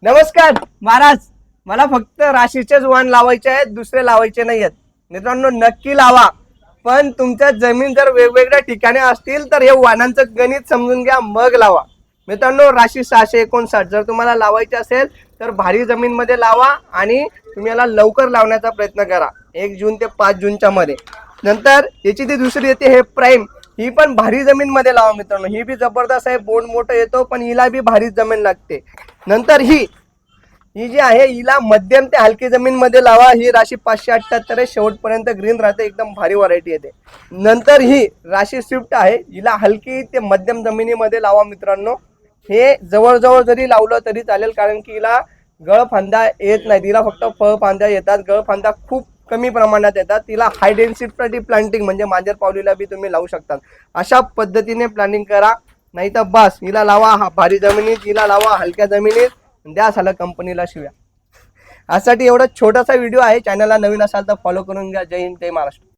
नमस्कार महाराज, मला फक्त राशीचेच वाण लावायचे आहेत, दुसरे लावायचे नाही आहेत. मित्रांनो नक्की लावा, पण तुमच्या जमीन जर वेगवेगळ्या ठिकाणी असतील तर हे वाणांचं गणित समजून घ्या मग लावा. मित्रांनो राशी 659 जर तुम्हाला लावायची असेल तर भारी जमीन मध्ये लावा आणि तुम्ही याला लवकर लावण्याचा प्रयत्न करा, 1 जून ते 5 जूनच्या मध्ये. नंतर याची ती दुसरी येते हे प्राईम, ही पण भारी जमीन मध्ये लावा मित्रांनो. ही बी जबरदस्त आहे, बोंड मोठं येतो, पण हिला बी भारी जमीन लागते. नंतर ही जी आहे हिला मध्यम ते हलकी जमीन मध्ये लावा. ही राशी 578 आहे, शेवटपर्यंत ग्रीन राहते, एकदम भारी व्हरायटी येते. नंतर ही राशी स्विफ्ट आहे, हिला हलकी ते मध्यम जमिनीमध्ये लावा मित्रांनो. हे जवळजवळ जरी लावलं तरी चालेल, कारण की हिला गळफांदा येत नाही, तिला फक्त फळफांद्या येतात. गळफांदा खूप कमी प्रमाणात येतात. तिला हाय डेन्सिटी प्लांटिंग म्हणजे मांजर पावलीला बी तुम्ही लावू शकता. अशा पद्धतीने प्लांटिंग करा, नाही तर बस हिला लावा भारी जमिनीत, हिला लावा हलक्या जमिनीत, द्या साला कंपनीला शिव्या. यासाठी एवढा छोटासा व्हिडिओ आहे. चॅनलला नवीन असाल तर फॉलो करून घ्या. जय हिंद, जय महाराष्ट्र.